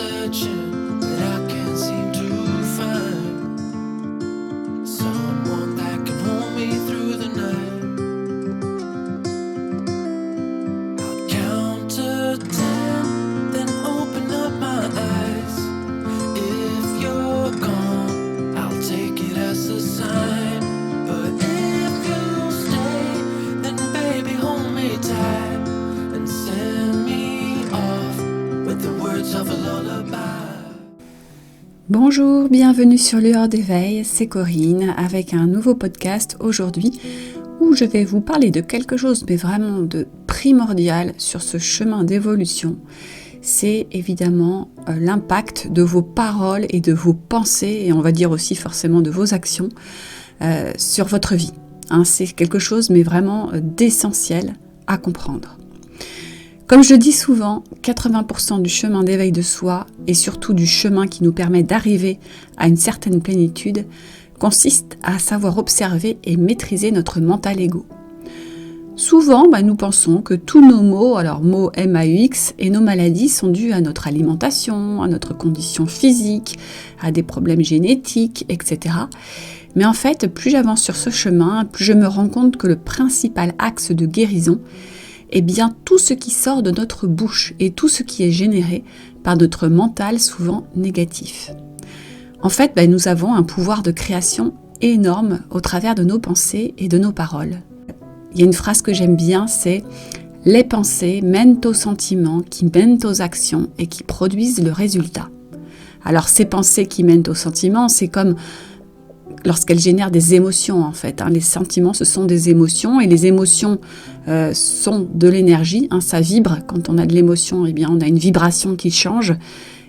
searching that I can't seem to find someone that can hold me through the night. I'll count to 10, then open up my eyes. If you're gone, I'll take it as a sign. But if you stay, then baby hold me tight and send me off with the words of a lullaby. Bonjour, bienvenue sur Lueur d'éveil, c'est Corinne avec un nouveau podcast aujourd'hui où je vais vous parler de quelque chose mais vraiment de primordial sur ce chemin d'évolution. C'est évidemment l'impact de vos paroles et de vos pensées et on va dire aussi forcément de vos actions sur votre vie. C'est quelque chose mais vraiment d'essentiel à comprendre. Comme je dis souvent, 80% du chemin d'éveil de soi et surtout du chemin qui nous permet d'arriver à une certaine plénitude consiste à savoir observer et maîtriser notre mental ego. Souvent, nous pensons que tous nos maux, alors maux MAUX, et nos maladies sont dus à notre alimentation, à notre condition physique, à des problèmes génétiques, etc. Mais en fait, plus j'avance sur ce chemin, plus je me rends compte que le principal axe de guérison est bien tout ce qui sort de notre bouche et tout ce qui est généré par notre mental souvent négatif. En fait, nous avons un pouvoir de création énorme au travers de nos pensées et de nos paroles. Il y a une phrase que j'aime bien, c'est « Les pensées mènent aux sentiments qui mènent aux actions et qui produisent le résultat ». Alors ces pensées qui mènent aux sentiments, c'est comme lorsqu'elles génèrent des émotions en fait. Les sentiments, ce sont des émotions et les émotions sont de l'énergie. Ça vibre. Quand on a de l'émotion, on a une vibration qui change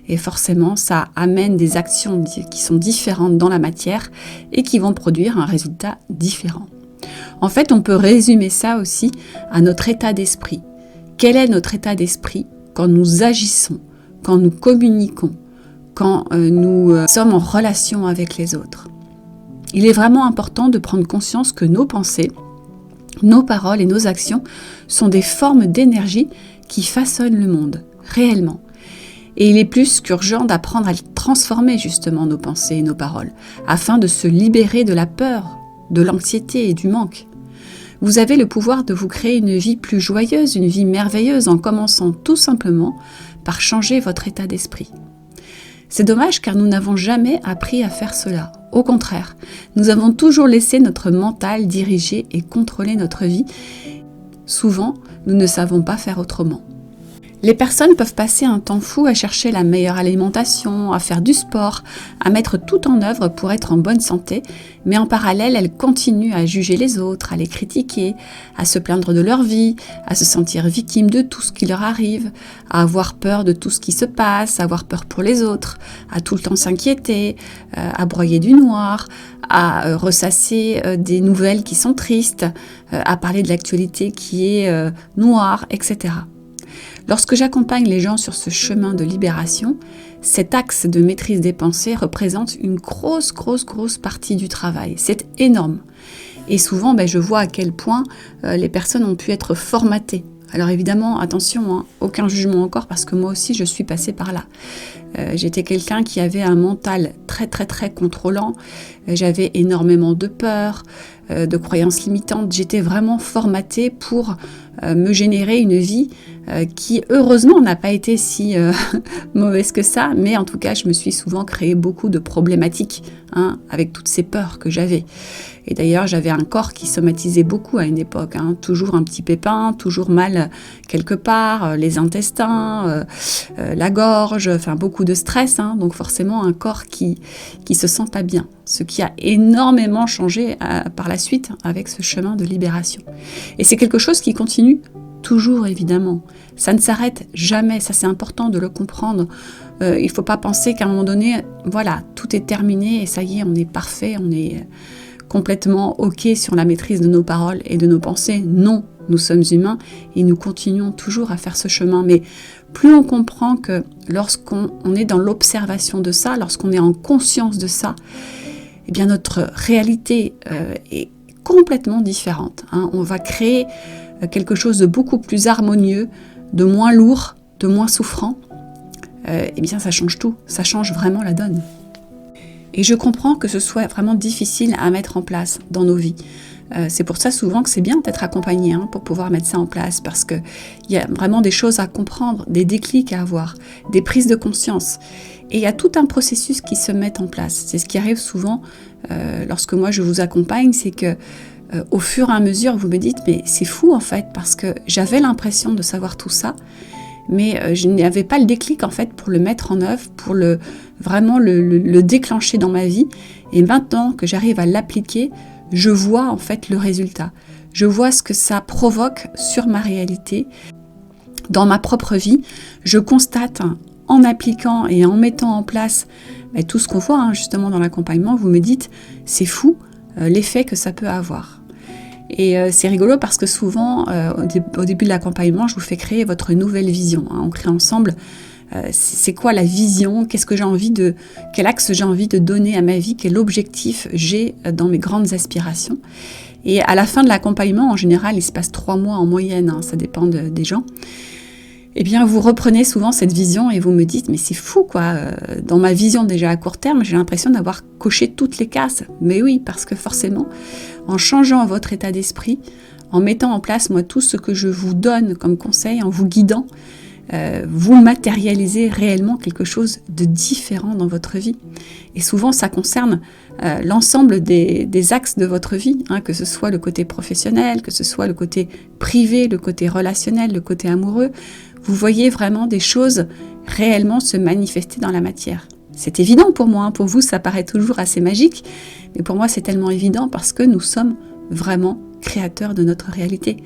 et forcément, ça amène des actions qui sont différentes dans la matière et qui vont produire un résultat différent. En fait, on peut résumer ça aussi à notre état d'esprit. Quel est notre état d'esprit quand nous agissons, quand nous communiquons, quand nous sommes en relation avec les autres ? Il est vraiment important de prendre conscience que nos pensées, nos paroles et nos actions sont des formes d'énergie qui façonnent le monde, réellement. Et il est plus qu'urgent d'apprendre à transformer justement nos pensées et nos paroles, afin de se libérer de la peur, de l'anxiété et du manque. Vous avez le pouvoir de vous créer une vie plus joyeuse, une vie merveilleuse, en commençant tout simplement par changer votre état d'esprit. C'est dommage car nous n'avons jamais appris à faire cela. Au contraire, nous avons toujours laissé notre mental diriger et contrôler notre vie. Souvent, nous ne savons pas faire autrement. Les personnes peuvent passer un temps fou à chercher la meilleure alimentation, à faire du sport, à mettre tout en œuvre pour être en bonne santé, mais en parallèle, elles continuent à juger les autres, à les critiquer, à se plaindre de leur vie, à se sentir victimes de tout ce qui leur arrive, à avoir peur de tout ce qui se passe, à avoir peur pour les autres, à tout le temps s'inquiéter, à broyer du noir, à ressasser des nouvelles qui sont tristes, à parler de l'actualité qui est noire, etc. Lorsque j'accompagne les gens sur ce chemin de libération, cet axe de maîtrise des pensées représente une grosse partie du travail. C'est énorme. Et souvent, je vois à quel point les personnes ont pu être formatées. Alors évidemment, attention, aucun jugement encore, parce que moi aussi, je suis passée par là. J'étais quelqu'un qui avait un mental très contrôlant. J'avais énormément de peur, de croyances limitantes. J'étais vraiment formatée pour me générer une vie qui, heureusement, n'a pas été si mauvaise que ça. Mais en tout cas, je me suis souvent créé beaucoup de problématiques avec toutes ces peurs que j'avais. Et d'ailleurs, j'avais un corps qui somatisait beaucoup à une époque. Toujours un petit pépin, toujours mal quelque part, les intestins, la gorge, beaucoup de stress. Donc forcément, un corps qui se sent pas bien. Ce qui a énormément changé par la suite avec ce chemin de libération. Et c'est quelque chose qui continue toujours, évidemment. Ça ne s'arrête jamais. Ça, c'est important de le comprendre. Il ne faut pas penser qu'à un moment donné, voilà, tout est terminé et ça y est, on est parfait, on est complètement OK sur la maîtrise de nos paroles et de nos pensées. Non, nous sommes humains et nous continuons toujours à faire ce chemin. Mais plus on comprend que lorsqu'on est dans l'observation de ça, lorsqu'on est en conscience de ça, notre réalité est complètement différente. On va créer quelque chose de beaucoup plus harmonieux, de moins lourd, de moins souffrant, eh bien ça change tout, ça change vraiment la donne. Et je comprends que ce soit vraiment difficile à mettre en place dans nos vies. C'est pour ça souvent que c'est bien d'être accompagné pour pouvoir mettre ça en place, parce qu'il y a vraiment des choses à comprendre, des déclics à avoir, des prises de conscience. Et il y a tout un processus qui se met en place. C'est ce qui arrive souvent lorsque moi je vous accompagne, c'est que au fur et à mesure vous me dites « mais c'est fou en fait, parce que j'avais l'impression de savoir tout ça ». Mais je n'avais pas le déclic en fait pour le mettre en œuvre, pour vraiment le déclencher dans ma vie. Et maintenant que j'arrive à l'appliquer, je vois en fait le résultat. Je vois ce que ça provoque sur ma réalité, dans ma propre vie. Je constate en appliquant et en mettant en place tout ce qu'on voit justement dans l'accompagnement, vous me dites c'est fou l'effet que ça peut avoir. Et c'est rigolo parce que souvent, au début de l'accompagnement, je vous fais créer votre nouvelle vision. On crée ensemble, c'est quoi la vision, quel axe j'ai envie de donner à ma vie, quel objectif j'ai dans mes grandes aspirations. Et à la fin de l'accompagnement, en général, il se passe 3 mois en moyenne, ça dépend des gens. Eh bien, vous reprenez souvent cette vision et vous me dites, mais c'est fou quoi, dans ma vision déjà à court terme, j'ai l'impression d'avoir coché toutes les cases. Mais oui, parce que forcément, en changeant votre état d'esprit, en mettant en place moi tout ce que je vous donne comme conseil, en vous guidant, vous matérialisez réellement quelque chose de différent dans votre vie. Et souvent, ça concerne l'ensemble des axes de votre vie, que ce soit le côté professionnel, que ce soit le côté privé, le côté relationnel, le côté amoureux. Vous voyez vraiment des choses réellement se manifester dans la matière. C'est évident pour moi, pour vous ça paraît toujours assez magique, mais pour moi c'est tellement évident parce que nous sommes vraiment créateurs de notre réalité.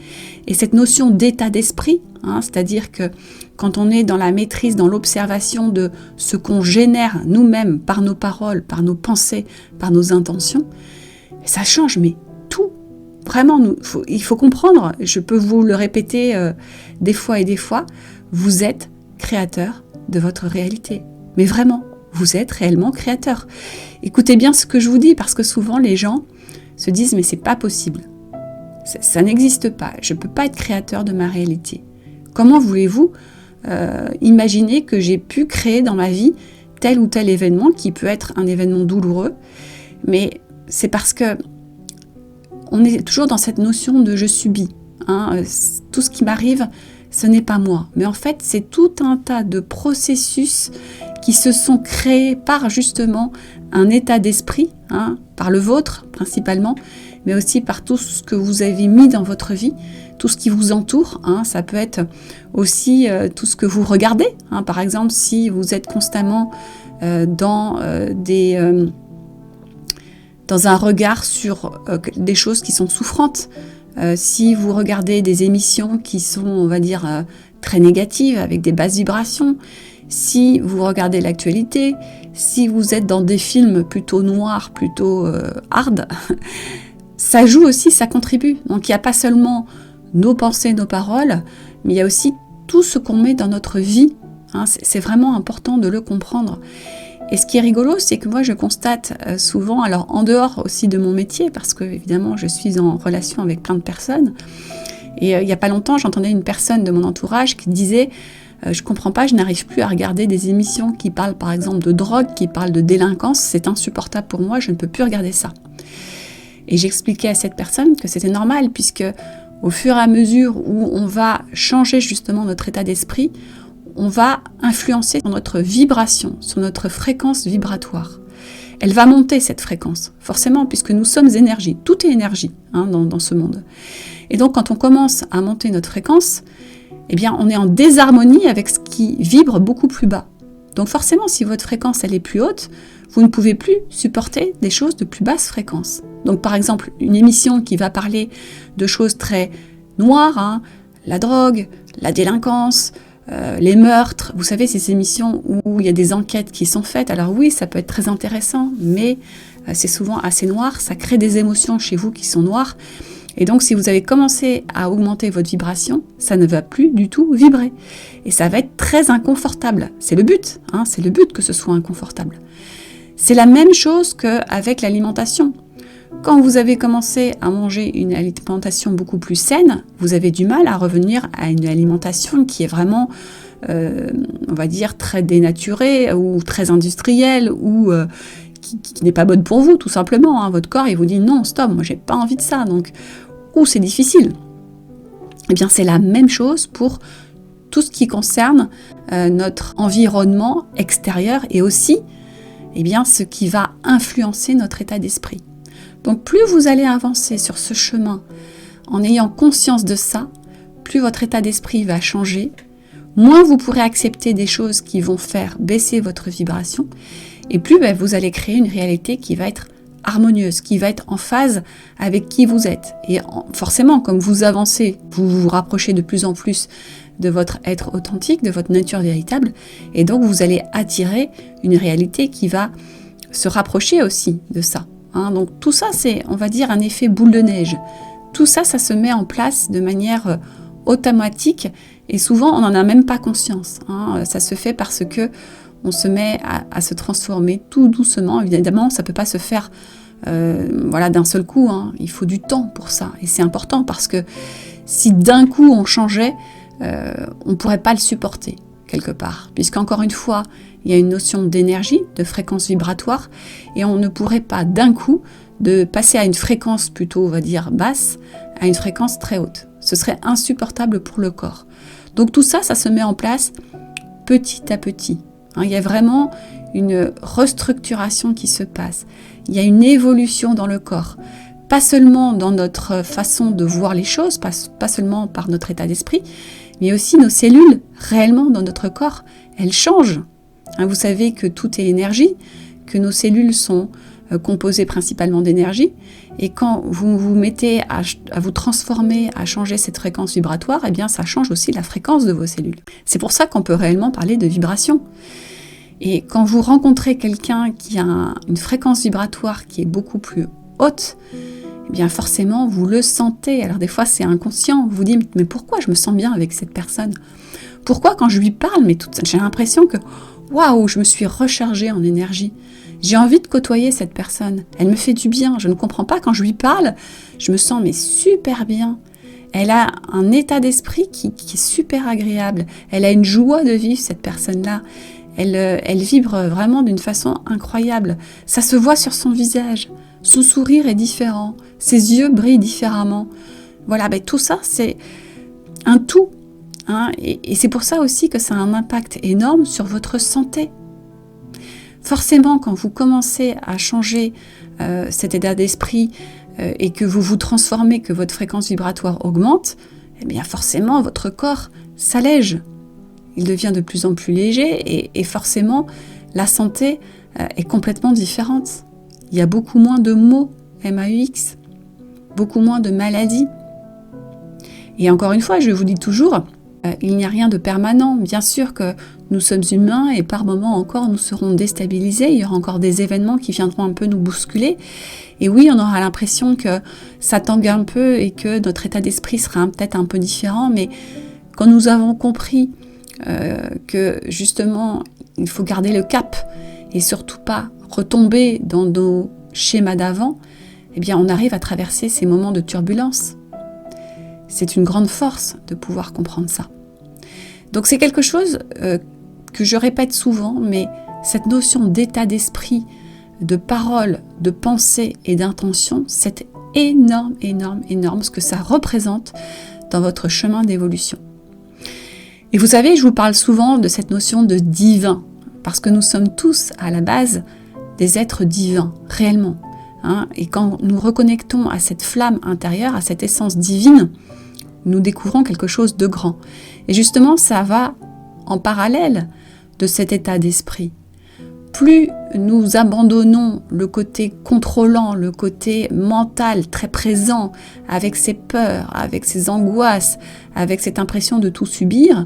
Et cette notion d'état d'esprit, c'est-à-dire que quand on est dans la maîtrise, dans l'observation de ce qu'on génère nous-mêmes par nos paroles, par nos pensées, par nos intentions, ça change, mais tout. Vraiment, il faut comprendre, je peux vous le répéter des fois et des fois, vous êtes créateur de votre réalité. Mais vraiment, vous êtes réellement créateur. Écoutez bien ce que je vous dis, parce que souvent les gens se disent « mais c'est pas possible, ça n'existe pas, je ne peux pas être créateur de ma réalité. Comment voulez-vous imaginer que j'ai pu créer dans ma vie tel ou tel événement qui peut être un événement douloureux ?» Mais c'est parce que on est toujours dans cette notion de « je subis ». Tout ce qui m'arrive, ce n'est pas moi. Mais en fait, c'est tout un tas de processus qui se sont créés par justement un état d'esprit, par le vôtre principalement, mais aussi par tout ce que vous avez mis dans votre vie, tout ce qui vous entoure. Ça peut être aussi tout ce que vous regardez. Par exemple, si vous êtes constamment dans un regard sur des choses qui sont souffrantes, si vous regardez des émissions qui sont, on va dire, très négatives, avec des basses vibrations, si vous regardez l'actualité, si vous êtes dans des films plutôt noirs, plutôt hard, ça joue aussi, ça contribue. Donc il n'y a pas seulement nos pensées, nos paroles, mais il y a aussi tout ce qu'on met dans notre vie. C'est vraiment important de le comprendre. Et ce qui est rigolo, c'est que moi je constate souvent, alors en dehors aussi de mon métier, parce que évidemment je suis en relation avec plein de personnes, et il n'y a pas longtemps j'entendais une personne de mon entourage qui disait je comprends pas, je n'arrive plus à regarder des émissions qui parlent par exemple de drogue, qui parlent de délinquance, c'est insupportable pour moi, je ne peux plus regarder ça. Et j'expliquais à cette personne que c'était normal, puisque au fur et à mesure où on va changer justement notre état d'esprit, on va influencer sur notre vibration, sur notre fréquence vibratoire. Elle va monter cette fréquence, forcément, puisque nous sommes énergie. Tout est énergie dans ce monde. Et donc, quand on commence à monter notre fréquence, eh bien, on est en désharmonie avec ce qui vibre beaucoup plus bas. Donc forcément, si votre fréquence elle est plus haute, vous ne pouvez plus supporter des choses de plus basse fréquence. Donc par exemple, une émission qui va parler de choses très noires, la drogue, la délinquance, les meurtres, vous savez, ces émissions où il y a des enquêtes qui sont faites, alors oui, ça peut être très intéressant, mais c'est souvent assez noir, ça crée des émotions chez vous qui sont noires, et donc si vous avez commencé à augmenter votre vibration, ça ne va plus du tout vibrer, et ça va être très inconfortable, c'est le but que ce soit inconfortable. C'est la même chose qu'avec l'alimentation. Quand vous avez commencé à manger une alimentation beaucoup plus saine, vous avez du mal à revenir à une alimentation qui est vraiment on va dire, très dénaturée ou très industrielle ou qui n'est pas bonne pour vous, tout simplement. Hein. Votre corps, il vous dit non, stop, moi j'ai pas envie de ça. Donc, ou c'est difficile. Eh bien, c'est la même chose pour tout ce qui concerne notre environnement extérieur et aussi eh bien, ce qui va influencer notre état d'esprit. Donc, plus vous allez avancer sur ce chemin en ayant conscience de ça, plus votre état d'esprit va changer, moins vous pourrez accepter des choses qui vont faire baisser votre vibration, et plus vous allez créer une réalité qui va être harmonieuse, qui va être en phase avec qui vous êtes. Et forcément, comme vous avancez, vous vous rapprochez de plus en plus de votre être authentique, de votre nature véritable, et donc vous allez attirer une réalité qui va se rapprocher aussi de ça. Hein. Donc tout ça, c'est, on va dire, un effet boule de neige. Tout ça, ça se met en place de manière automatique, et souvent, on n'en a même pas conscience. Hein. Ça se fait parce que on se met à se transformer tout doucement. Évidemment, ça ne peut pas se faire d'un seul coup. Hein. Il faut du temps pour ça. Et c'est important parce que si d'un coup on changeait, on ne pourrait pas le supporter quelque part. Puisqu'encore une fois, il y a une notion d'énergie, de fréquence vibratoire, et on ne pourrait pas d'un coup de passer à une fréquence plutôt, on va dire, basse, à une fréquence très haute. Ce serait insupportable pour le corps. Donc tout ça, ça se met en place petit à petit. Il y a vraiment une restructuration qui se passe. Il y a une évolution dans le corps. Pas seulement dans notre façon de voir les choses, pas seulement par notre état d'esprit, mais aussi nos cellules, réellement dans notre corps, elles changent. Vous savez que tout est énergie, que nos cellules sont composées principalement d'énergie, et quand vous vous mettez à vous transformer, à changer cette fréquence vibratoire, eh bien ça change aussi la fréquence de vos cellules. C'est pour ça qu'on peut réellement parler de vibration. Et quand vous rencontrez quelqu'un qui a une fréquence vibratoire qui est beaucoup plus haute, eh bien forcément vous le sentez. Alors des fois c'est inconscient, vous vous dites mais pourquoi je me sens bien avec cette personne ? Pourquoi quand je lui parle, j'ai l'impression que waouh, je me suis rechargée en énergie. J'ai envie de côtoyer cette personne. Elle me fait du bien. Je ne comprends pas, quand je lui parle, je me sens super bien. Elle a un état d'esprit qui est super agréable. Elle a une joie de vivre, cette personne-là. Elle vibre vraiment d'une façon incroyable. Ça se voit sur son visage. Son sourire est différent. Ses yeux brillent différemment. Voilà, tout ça, c'est un tout. Hein, et c'est pour ça aussi que ça a un impact énorme sur votre santé. Forcément, quand vous commencez à changer cet état d'esprit et que vous vous transformez, que votre fréquence vibratoire augmente, eh bien forcément, votre corps s'allège. Il devient de plus en plus léger et forcément, la santé est complètement différente. Il y a beaucoup moins de maux, MAUX, beaucoup moins de maladies. Et encore une fois, je vous dis toujours, il n'y a rien de permanent. Bien sûr que nous sommes humains et par moments encore nous serons déstabilisés. Il y aura encore des événements qui viendront un peu nous bousculer. Et oui, on aura l'impression que ça tangue un peu et que notre état d'esprit sera peut-être un peu différent. Mais quand nous avons compris que justement il faut garder le cap et surtout pas retomber dans nos schémas d'avant, eh bien on arrive à traverser ces moments de turbulence. C'est une grande force de pouvoir comprendre ça. Donc c'est quelque chose que je répète souvent, mais cette notion d'état d'esprit, de parole, de pensée et d'intention, c'est énorme, énorme, énorme ce que ça représente dans votre chemin d'évolution. Et vous savez, je vous parle souvent de cette notion de divin, parce que nous sommes tous à la base des êtres divins, réellement. Hein, et quand nous reconnectons à cette flamme intérieure, à cette essence divine, nous découvrons quelque chose de grand. Et justement, ça va en parallèle de cet état d'esprit. Plus nous abandonnons le côté contrôlant, le côté mental très présent, avec ses peurs, avec ses angoisses, avec cette impression de tout subir,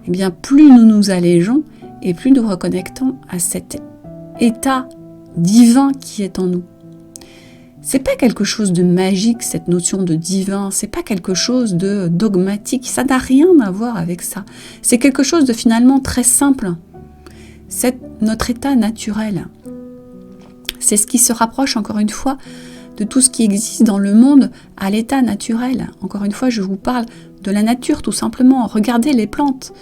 eh bien plus nous nous allégeons et plus nous reconnectons à cet état divin qui est en nous. C'est pas quelque chose de magique, cette notion de divin, c'est pas quelque chose de dogmatique, ça n'a rien à voir avec ça. C'est quelque chose de finalement très simple. C'est notre état naturel. C'est ce qui se rapproche encore une fois de tout ce qui existe dans le monde à l'état naturel. Encore une fois, je vous parle de la nature tout simplement. Regardez les plantes.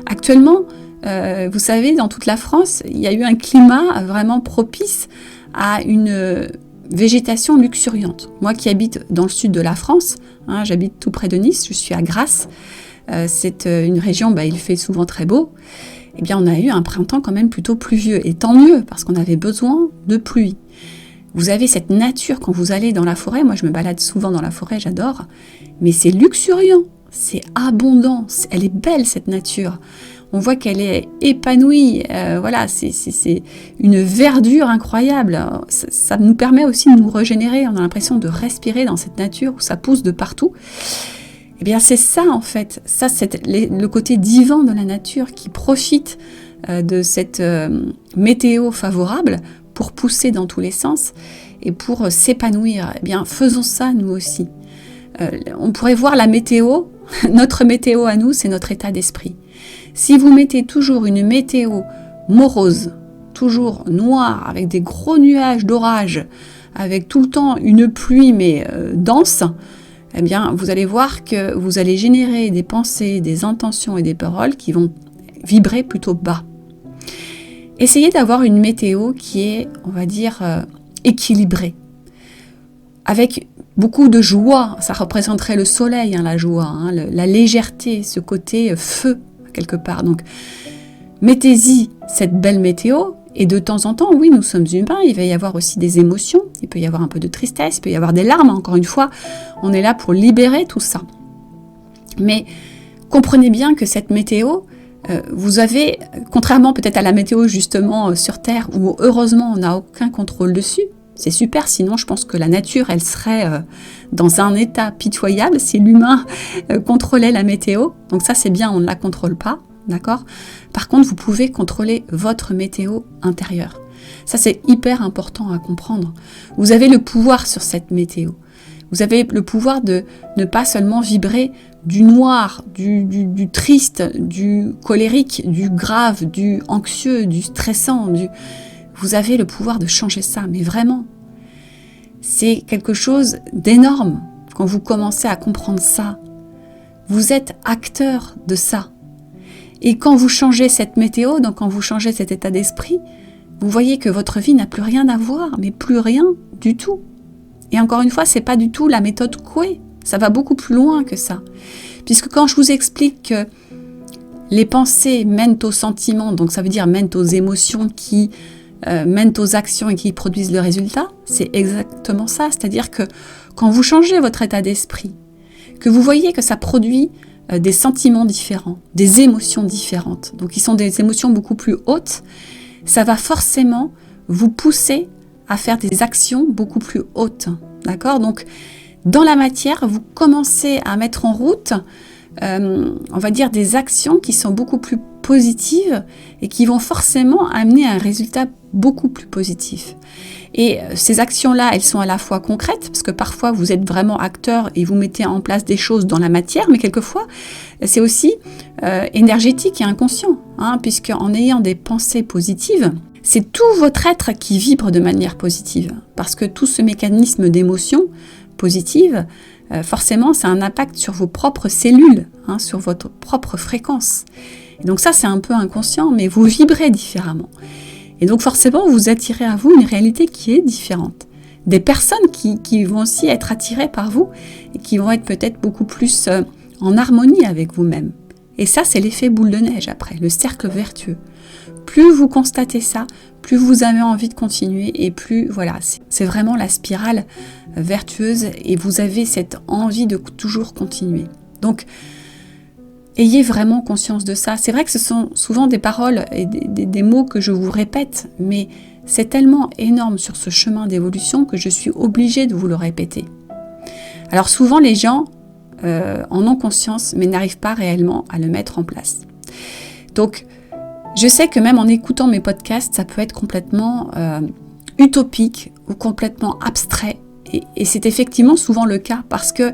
Actuellement, vous savez, dans toute la France, il y a eu un climat vraiment propice à une végétation luxuriante. Moi qui habite dans le sud de la France, j'habite tout près de Nice, je suis à Grasse, c'est une région, il fait souvent très beau, eh bien on a eu un printemps quand même plutôt pluvieux, et tant mieux, parce qu'on avait besoin de pluie. Vous avez cette nature quand vous allez dans la forêt, moi je me balade souvent dans la forêt, j'adore, mais c'est luxuriant, c'est abondant, elle est belle cette nature. On voit qu'elle est épanouie, c'est une verdure incroyable. Ça nous permet aussi de nous régénérer, on a l'impression de respirer dans cette nature où ça pousse de partout. Eh bien c'est ça en fait, ça c'est le côté divin de la nature qui profite de cette météo favorable pour pousser dans tous les sens et pour s'épanouir. Eh bien faisons ça nous aussi. On pourrait voir la météo, notre météo à nous, c'est notre état d'esprit. Si vous mettez toujours une météo morose, toujours noire, avec des gros nuages d'orage, avec tout le temps une pluie mais dense, eh bien vous allez voir que vous allez générer des pensées, des intentions et des paroles qui vont vibrer plutôt bas. Essayez d'avoir une météo qui est, on va dire, équilibrée, avec beaucoup de joie. Ça représenterait le soleil, la joie, la légèreté, ce côté feu, quelque part. Donc, mettez-y cette belle météo, et de temps en temps, oui, nous sommes humains, il va y avoir aussi des émotions, il peut y avoir un peu de tristesse, il peut y avoir des larmes, encore une fois, on est là pour libérer tout ça. Mais comprenez bien que cette météo, vous avez, contrairement peut-être à la météo justement sur Terre, où heureusement on n'a aucun contrôle dessus, c'est super, sinon je pense que la nature, elle serait dans un état pitoyable si l'humain contrôlait la météo. Donc ça c'est bien, on ne la contrôle pas, d'accord ? Par contre, vous pouvez contrôler votre météo intérieure. Ça c'est hyper important à comprendre. Vous avez le pouvoir sur cette météo. Vous avez le pouvoir de ne pas seulement vibrer du noir, du triste, du colérique, du grave, du anxieux, du stressant, Vous avez le pouvoir de changer ça, mais vraiment. C'est quelque chose d'énorme quand vous commencez à comprendre ça. Vous êtes acteur de ça. Et quand vous changez cette météo, donc quand vous changez cet état d'esprit, vous voyez que votre vie n'a plus rien à voir, mais plus rien du tout. Et encore une fois, c'est pas du tout la méthode Coué. Ça va beaucoup plus loin que ça. Puisque quand je vous explique que les pensées mènent aux sentiments, donc ça veut dire mènent aux émotions qui mènent aux actions et qui produisent le résultat, c'est exactement ça. C'est-à-dire que quand vous changez votre état d'esprit, que vous voyez que ça produit des sentiments différents, des émotions différentes, donc qui sont des émotions beaucoup plus hautes, ça va forcément vous pousser à faire des actions beaucoup plus hautes. D'accord ? Donc, dans la matière, vous commencez à mettre en route, on va dire, des actions qui sont beaucoup plus positives et qui vont forcément amener un résultat beaucoup plus positif. Et ces actions-là, elles sont à la fois concrètes, parce que parfois vous êtes vraiment acteur et vous mettez en place des choses dans la matière, mais quelquefois c'est aussi énergétique et inconscient, puisque en ayant des pensées positives, c'est tout votre être qui vibre de manière positive, parce que tout ce mécanisme d'émotion positive, forcément, ça a un impact sur vos propres cellules, sur votre propre fréquence. Et donc ça, c'est un peu inconscient, mais vous vibrez différemment. Et donc forcément, vous attirez à vous une réalité qui est différente. Des personnes qui vont aussi être attirées par vous et qui vont être peut-être beaucoup plus en harmonie avec vous-même. Et ça, c'est l'effet boule de neige après, le cercle vertueux. Plus vous constatez ça, plus vous avez envie de continuer et plus, voilà, c'est vraiment la spirale vertueuse et vous avez cette envie de toujours continuer. Donc, ayez vraiment conscience de ça. C'est vrai que ce sont souvent des paroles et des mots que je vous répète, mais c'est tellement énorme sur ce chemin d'évolution que je suis obligée de vous le répéter. Alors souvent, les gens en ont conscience, mais n'arrivent pas réellement à le mettre en place. Donc, je sais que même en écoutant mes podcasts, ça peut être complètement utopique ou complètement abstrait. Et c'est effectivement souvent le cas parce que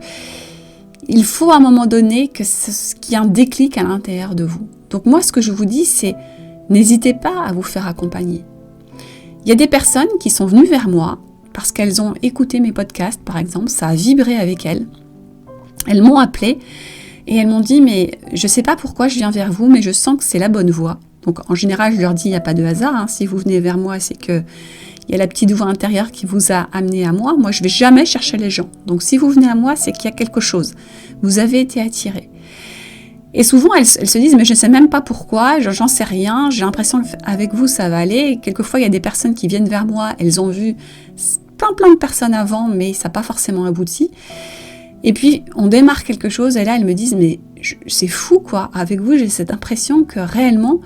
il faut à un moment donné qu'il y ait un déclic à l'intérieur de vous. Donc moi, ce que je vous dis, c'est n'hésitez pas à vous faire accompagner. Il y a des personnes qui sont venues vers moi parce qu'elles ont écouté mes podcasts, par exemple, ça a vibré avec elles. Elles m'ont appelé Et elles m'ont dit, mais je ne sais pas pourquoi je viens vers vous, mais je sens que c'est la bonne voie. Donc en général, je leur dis, il n'y a pas de hasard. Hein. Si vous venez vers moi, c'est qu'il y a la petite voix intérieure qui vous a amené à moi. Moi, je ne vais jamais chercher les gens. Donc si vous venez à moi, c'est qu'il y a quelque chose. Vous avez été attiré. Et souvent, elles se disent, mais je ne sais même pas pourquoi, j'en sais rien, j'ai l'impression qu'avec vous, ça va aller. Et quelquefois, il y a des personnes qui viennent vers moi, elles ont vu plein de personnes avant, mais ça n'a pas forcément abouti. Et puis, on démarre quelque chose, et là, elles me disent, mais c'est fou, quoi. Avec vous, j'ai cette impression que réellement,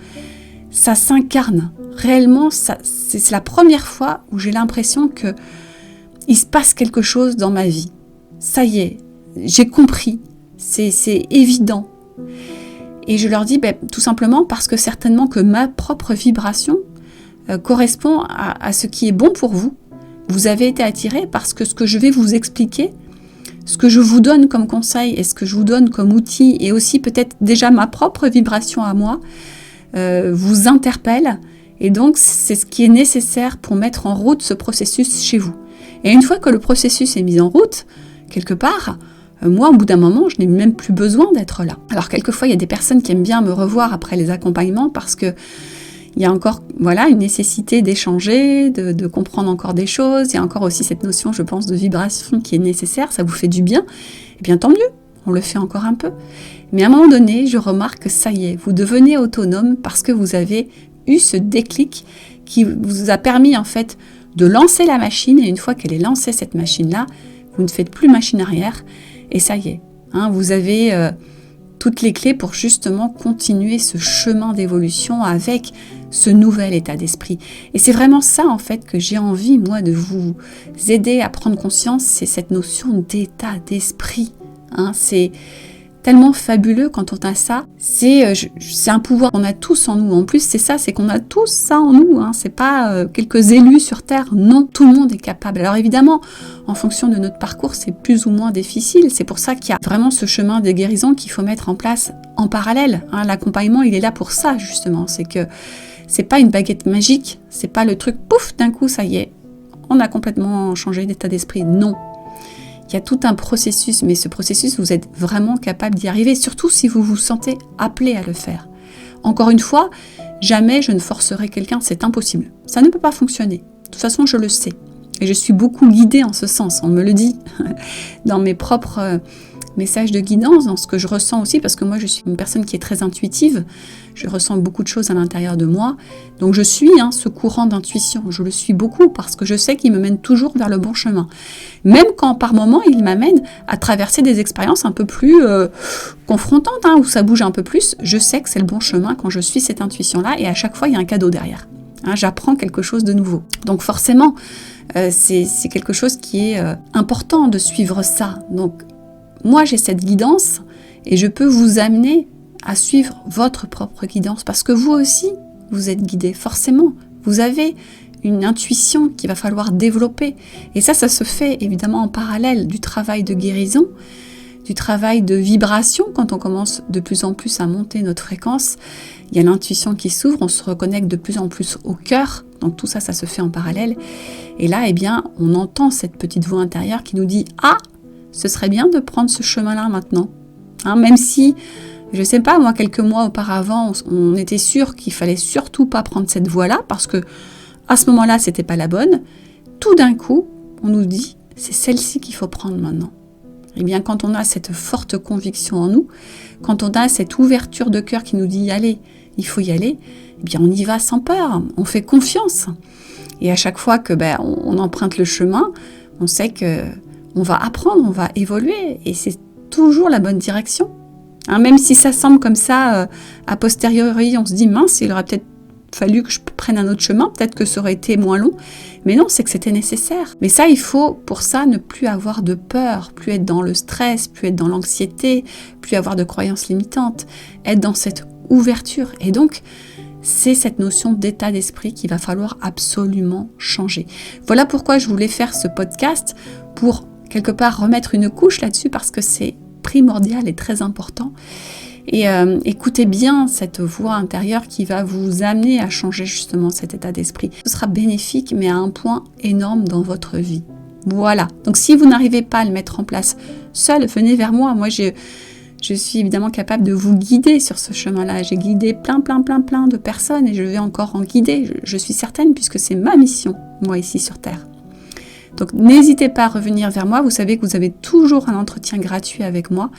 ça s'incarne. Réellement, c'est la première fois où j'ai l'impression qu'il se passe quelque chose dans ma vie. Ça y est, j'ai compris. C'est évident. Et je leur dis, tout simplement parce que certainement que ma propre vibration correspond à ce qui est bon pour vous. Vous avez été attiré parce que ce que je vais vous expliquer, ce que je vous donne comme conseil et ce que je vous donne comme outil, et aussi peut-être déjà ma propre vibration à moi, vous interpelle. Et donc, c'est ce qui est nécessaire pour mettre en route ce processus chez vous. Et une fois que le processus est mis en route, quelque part, moi, au bout d'un moment, je n'ai même plus besoin d'être là. Alors, quelquefois, il y a des personnes qui aiment bien me revoir après les accompagnements parce que il y a encore une nécessité d'échanger, de comprendre encore des choses. Il y a encore aussi cette notion, je pense, de vibration qui est nécessaire. Ça vous fait du bien. Eh bien, tant mieux. On le fait encore un peu. Mais à un moment donné, je remarque que ça y est, vous devenez autonome parce que vous avez eu ce déclic qui vous a permis, en fait, de lancer la machine. Et une fois qu'elle est lancée, cette machine-là, vous ne faites plus machine arrière. Et ça y est, vous avez toutes les clés pour justement continuer ce chemin d'évolution avec ce nouvel état d'esprit. Et c'est vraiment ça, en fait, que j'ai envie, moi, de vous aider à prendre conscience, c'est cette notion d'état d'esprit. C'est tellement fabuleux quand on a ça. C'est un pouvoir qu'on a tous en nous. En plus, c'est qu'on a tous ça en nous. C'est pas quelques élus sur Terre. Non, tout le monde est capable. Alors évidemment, en fonction de notre parcours, c'est plus ou moins difficile. C'est pour ça qu'il y a vraiment ce chemin des guérisons qu'il faut mettre en place en parallèle. L'accompagnement, il est là pour ça, justement. C'est que c'est pas une baguette magique. C'est pas le truc, pouf, d'un coup, ça y est. On a complètement changé d'état d'esprit. Non. Il y a tout un processus, mais ce processus, vous êtes vraiment capable d'y arriver, surtout si vous vous sentez appelé à le faire. Encore une fois, jamais je ne forcerai quelqu'un, c'est impossible. Ça ne peut pas fonctionner. De toute façon, je le sais. Et je suis beaucoup guidée en ce sens, on me le dit, dans mes propres messages de guidance, dans ce que je ressens aussi, parce que moi, je suis une personne qui est très intuitive. Je ressens beaucoup de choses à l'intérieur de moi. Donc, je suis ce courant d'intuition. Je le suis beaucoup parce que je sais qu'il me mène toujours vers le bon chemin. Même quand, par moments, il m'amène à traverser des expériences un peu plus confrontantes, où ça bouge un peu plus. Je sais que c'est le bon chemin quand je suis cette intuition-là. Et à chaque fois, il y a un cadeau derrière. J'apprends quelque chose de nouveau. Donc, forcément, c'est quelque chose qui est important de suivre ça. Donc, moi, j'ai cette guidance et je peux vous amener à suivre votre propre guidance parce que vous aussi, vous êtes guidé. Forcément, vous avez une intuition qu'il va falloir développer. Et ça se fait évidemment en parallèle du travail de guérison, du travail de vibration. Quand on commence de plus en plus à monter notre fréquence, il y a l'intuition qui s'ouvre, on se reconnecte de plus en plus au cœur. Donc tout ça, ça se fait en parallèle. Et là, on entend cette petite voix intérieure qui nous dit « Ah, ce serait bien de prendre ce chemin-là maintenant. » Même si, je ne sais pas, moi, quelques mois auparavant, on était sûr qu'il fallait surtout pas prendre cette voie-là parce que à ce moment-là, c'était pas la bonne. Tout d'un coup, on nous dit « C'est celle-ci qu'il faut prendre maintenant. » Eh bien, quand on a cette forte conviction en nous, quand on a cette ouverture de cœur qui nous dit « Allez, il faut y aller », eh bien, on y va sans peur, on fait confiance. Et à chaque fois que on emprunte le chemin, on sait que on va apprendre, on va évoluer, et c'est toujours la bonne direction. Même si ça semble comme ça, a posteriori, on se dit, mince, il aurait peut-être fallu que je prenne un autre chemin, peut-être que ça aurait été moins long, mais non, c'est que c'était nécessaire. Mais ça, il faut, pour ça, ne plus avoir de peur, plus être dans le stress, plus être dans l'anxiété, plus avoir de croyances limitantes, être dans cette ouverture. Et donc, c'est cette notion d'état d'esprit qu'il va falloir absolument changer. Voilà pourquoi je voulais faire ce podcast, pour quelque part remettre une couche là-dessus, parce que c'est primordial et très important. Et écoutez bien cette voix intérieure qui va vous amener à changer justement cet état d'esprit. Ce sera bénéfique, mais à un point énorme dans votre vie. Voilà. Donc si vous n'arrivez pas à le mettre en place seul, venez vers moi. Moi, Je suis évidemment capable de vous guider sur ce chemin-là. J'ai guidé plein de personnes et je vais encore en guider, je suis certaine, puisque c'est ma mission, moi, ici sur Terre. Donc n'hésitez pas à revenir vers moi. Vous savez que vous avez toujours un entretien gratuit avec moi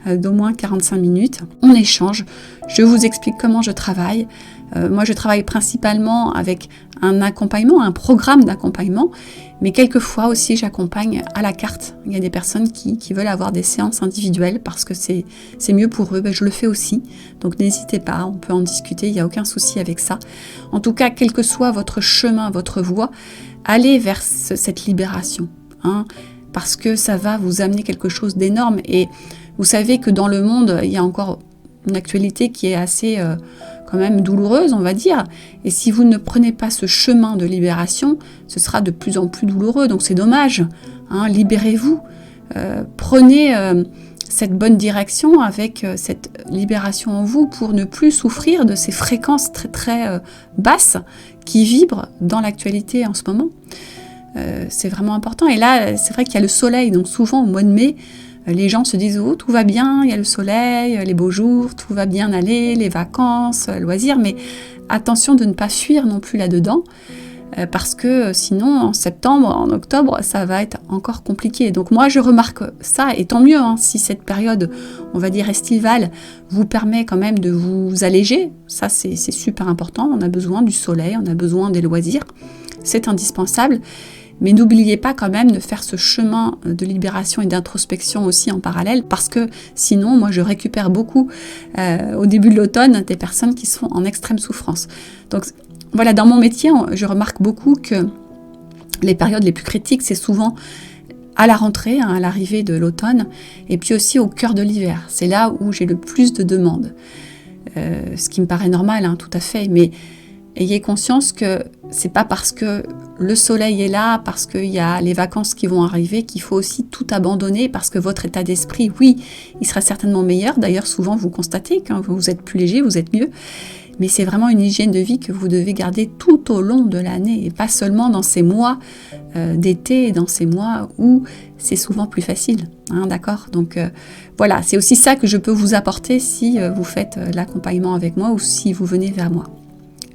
d'au moins 45 minutes. On échange, je vous explique comment je travaille. Moi, je travaille principalement avec un accompagnement, un programme d'accompagnement, mais quelquefois aussi, j'accompagne à la carte. Il y a des personnes qui veulent avoir des séances individuelles parce que c'est mieux pour eux. Je le fais aussi, donc n'hésitez pas, on peut en discuter, il n'y a aucun souci avec ça. En tout cas, quel que soit votre chemin, votre voie, allez vers cette libération, parce que ça va vous amener quelque chose d'énorme. Et vous savez que dans le monde, il y a encore une actualité qui est assez quand même douloureuse, on va dire. Et si vous ne prenez pas ce chemin de libération, ce sera de plus en plus douloureux. Donc c'est dommage. Libérez-vous. Prenez cette bonne direction avec cette libération en vous pour ne plus souffrir de ces fréquences très basses qui vibrent dans l'actualité en ce moment. C'est vraiment important. Et là, c'est vrai qu'il y a le soleil. Donc souvent au mois de mai, les gens se disent « Oh, tout va bien, il y a le soleil, les beaux jours, tout va bien aller, les vacances, loisirs. » Mais attention de ne pas fuir non plus là-dedans, parce que sinon, en septembre, en octobre, ça va être encore compliqué. Donc moi, je remarque ça, et tant mieux, si cette période, on va dire estivale, vous permet quand même de vous alléger. Ça, c'est super important. On a besoin du soleil, on a besoin des loisirs. C'est indispensable. Mais n'oubliez pas quand même de faire ce chemin de libération et d'introspection aussi en parallèle, parce que sinon, moi je récupère beaucoup au début de l'automne des personnes qui sont en extrême souffrance. Donc voilà, dans mon métier, je remarque beaucoup que les périodes les plus critiques, c'est souvent à la rentrée, à l'arrivée de l'automne, et puis aussi au cœur de l'hiver. C'est là où j'ai le plus de demandes. Ce qui me paraît normal, tout à fait, mais ayez conscience que c'est pas parce que le soleil est là, parce qu'il y a les vacances qui vont arriver, qu'il faut aussi tout abandonner, parce que votre état d'esprit, oui, il sera certainement meilleur. D'ailleurs, souvent, vous constatez quand vous êtes plus léger, vous êtes mieux. Mais c'est vraiment une hygiène de vie que vous devez garder tout au long de l'année, et pas seulement dans ces mois d'été, dans ces mois où c'est souvent plus facile. D'accord ? Donc voilà, c'est aussi ça que je peux vous apporter si vous faites l'accompagnement avec moi ou si vous venez vers moi.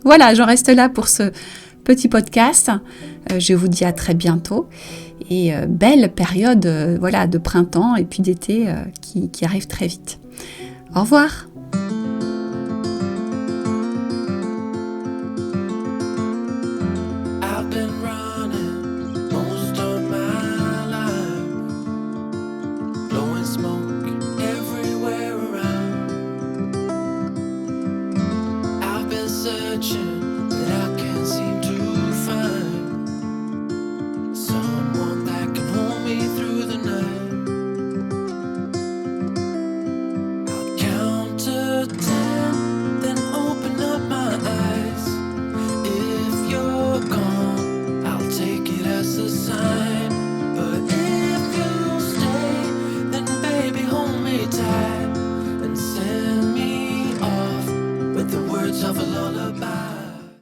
Voilà, j'en reste là pour ce petit podcast. Je vous dis à très bientôt et belle période de printemps et puis d'été qui arrive très vite. Au revoir. I've been running most of my life, blowing smoke everywhere around. I've been searching